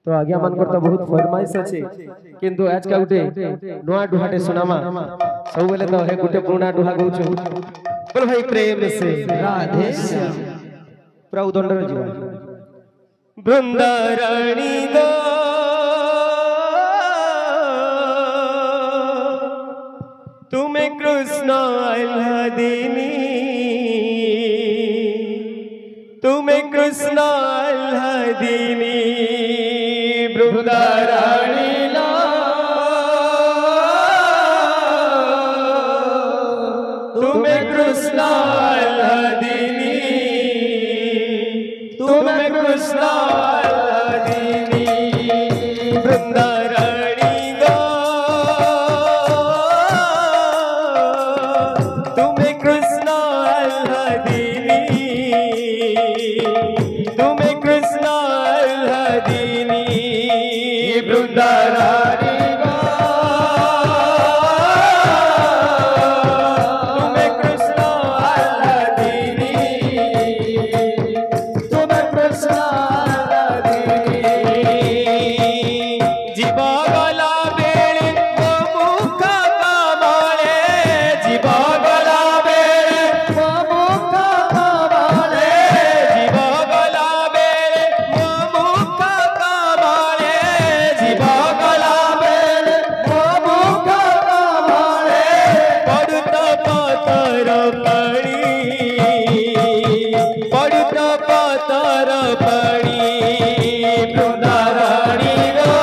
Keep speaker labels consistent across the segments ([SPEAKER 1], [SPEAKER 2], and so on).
[SPEAKER 1] तो आज्ञा मन करता बहुत फरमाइश अच्छे किंतु आज का गुटे नुआ डुहाटे सुनामा सब बेले तो हे गुटे पुराना डुहा गौछु बोल भाई प्रेम से राधे श्याम पूरा उदंड रे जीवन बृंदारणी गो तुम्हें कृष्ण अल्लादीनी तुम्हें कृष्ण अल्लादीनी बृंदारणी ला तुम्हें कृष्ण अल्लादीनी तुम्हें कृष्ण अल्लादीनी बृंदारणी गो तुम्हें कृष्ण अल्लादीनी तुम्हें कृष्ण अल्लादीनी बृंदारणी गो तुम्हें कृष्ण अल्लादीनी तुम्हें कृष्ण अल्लादीनी जीवा गला बेळे मुख कामाळे जीवा गला बेळे मुख कामाळे जीवा गला बेळे मुख कामाळे जीवा गला बेळे मुख कामाळे पडता पातर पाणी पडता पातर पाणी बृंदारणी गो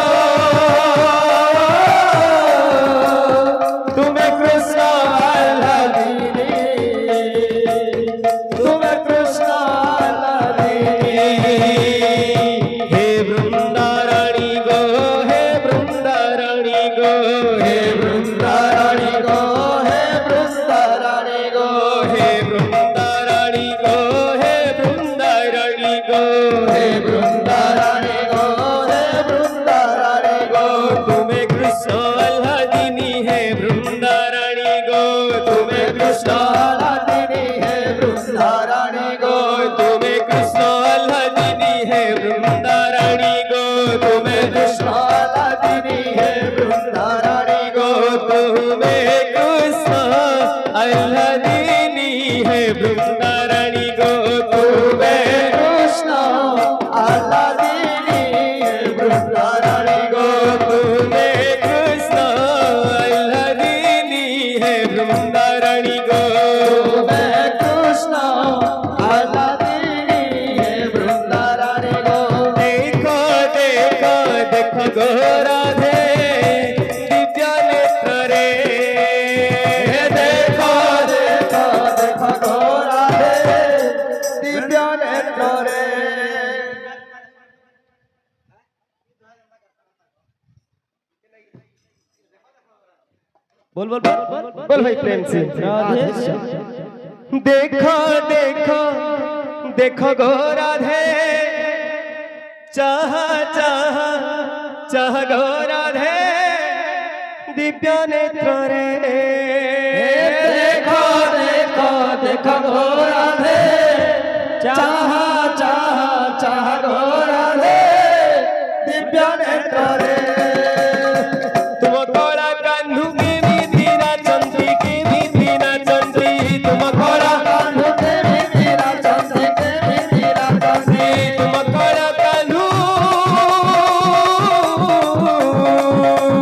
[SPEAKER 1] तुम्हें कृष्ण अल्लादीनी तुम्हें कृष्ण अल्लादीनी हे बृंदारणी गो हे बृंदारणी गो हे बृंदारणी गो हे बृंदारणी गो हे बृंदारणी गो हे बृंदारणी गो हे बृंदारणी गो हे बृंदारणी गो तुम्हें कृष्ण अल्लादीनी है बृंदारणी गो तुम्हें कृष्ण अल्लादीनी है बृंदारणी गो तुम्हें कृष्ण अल्लादीनी है बृंदारणी गो तुम्हें कृष्ण अल्लादीनी है बृंदारणी गो तुम्हें कृष्ण अल्लादीनी है बृंदारणी गो तुम्हें कृष्ण अल्लादीनी है बृंदारणी गो तुम्हें कृष्ण अल्लादीनी है बृंदारणी गो तुम्हें कृष्ण अल्लादीनी है बृंदारणी गो देखो देखो देखो गो राधे दिव्य नेत्र रे देखो देखो देखो गो राधे दिव्य नेत्र रे बोल बोल बोल बोल भाई प्रेम से राधे श्याम देखो देखो देखो गो राधे चाह चाह चाह गो राधे दिव्य नेत्र रे देखो देखो देखो गो राधे चाह चाह चाह गो राधे दिव्य नेत्र रे तुम कोड़ा कान्हू के विधि नाचंती के विधि नाचंती तुम कोड़ा कान्हू के विधि नाचंती के विधि नाचंती तुम कोड़ा कान्हू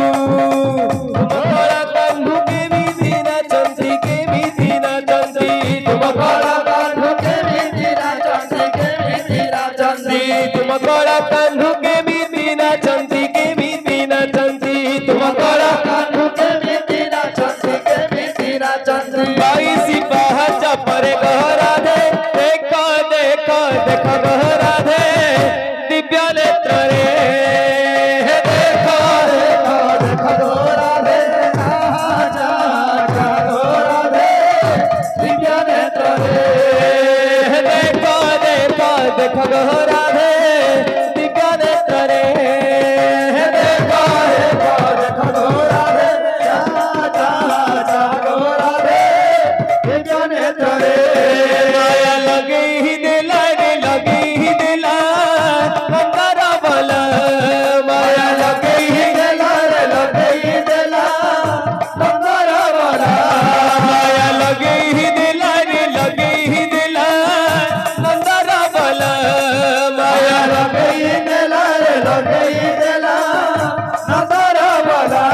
[SPEAKER 1] तुम कोड़ा कान्हू के विधि नाचंती के विधि नाचंती तुम कोड़ा कान्हू के विधि नाचंती के विधि नाचंती तुम कोड़ा कान्हू के विधि नाचंती के विधि नाचंती तुम कोड़ा कान्हू के विधि नाचंती के विधि नाचंती बाईसी पहाचा परे गो राधे देखो देखो देखो गो राधे दिव्य नेत्र रे देखो देखो देखो गो राधे चाह चाह गो राधे दिव्य नेत्र रे देखो देखो देखो गो राधे दिव्य नेत्र रे लगई देला नंदर वाला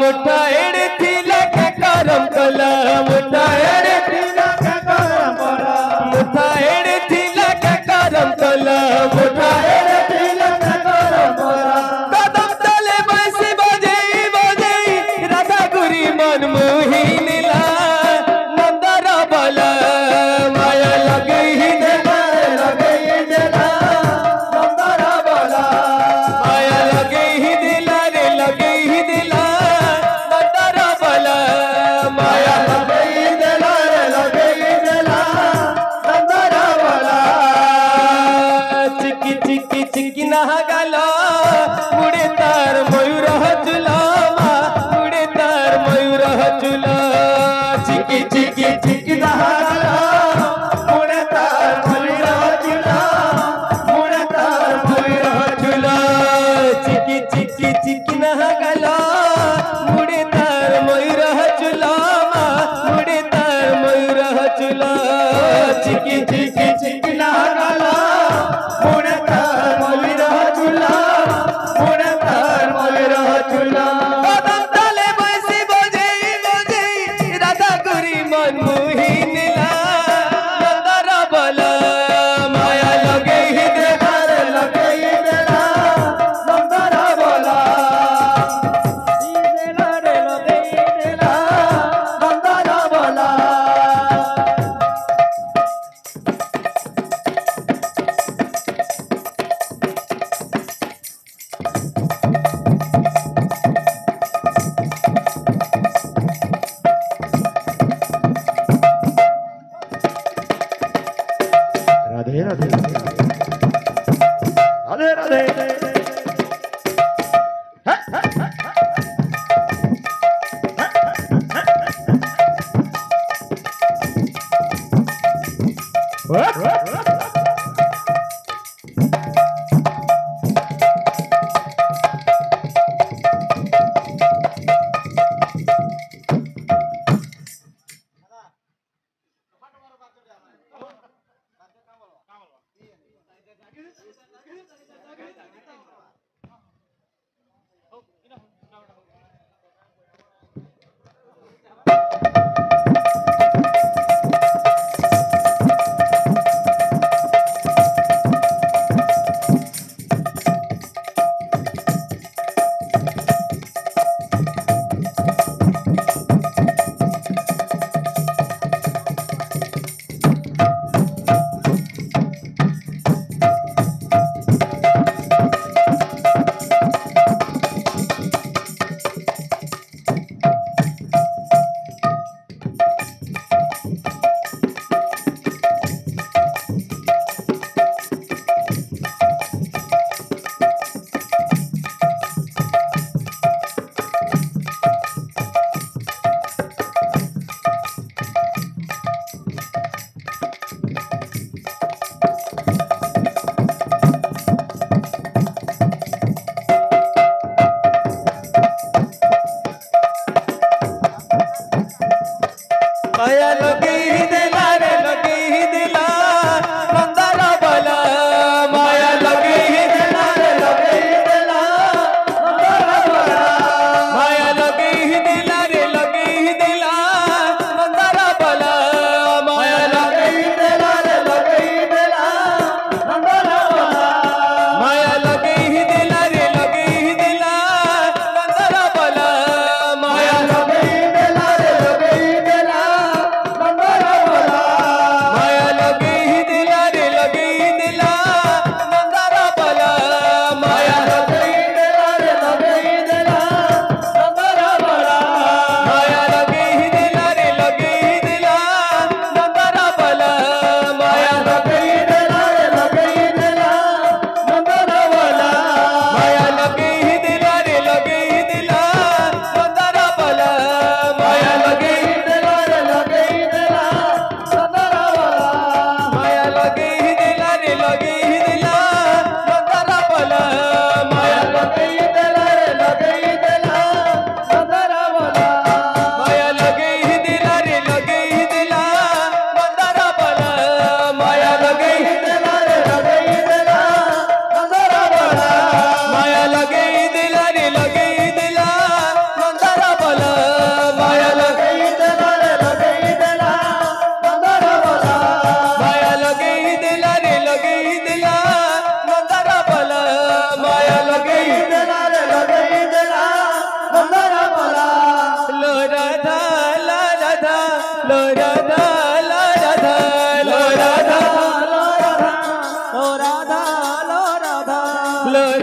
[SPEAKER 1] मुठा एड़ती लगे करम कला मुठा एड़ती लगे करम कला मुठा एड़ती लगे करम कला मुठा एड़ती लगे करम कला कदम तले बंसी बजई बजई राधा गुरी मन मोहिनीला नंदर वाला माया लगई देला नंदर वाला माया लगई दिला रे लगई दिला नंदर वाला माया लगई दिला रे लगई दिला नंदर वाला चिकी चिकी चिकी नहागाला मुड़े तार मयूर हचुला मुड़े तार मयूर हचुला चिकी चिकी चिकी नहागाला मुड़े तार मयूर हचुला मुड़े तार मयूर हचुला चिकी चिकी चिकी नहागाला मुड़े तार मयूर हचुला मुड़े तार मयूर हचुला चिकी चिकी चिकी नहागाला मुड़े तार मयूर हचुला मुड़े तार मयूर हचुला कदम तले बंसी बजई बजई राधा गुरी मन मोहिनीला नंदर वाला माया लगई देला रे लगई देला नंदर वाला देला रे लगई देला नंदर वाला राधे राधे राधे राधे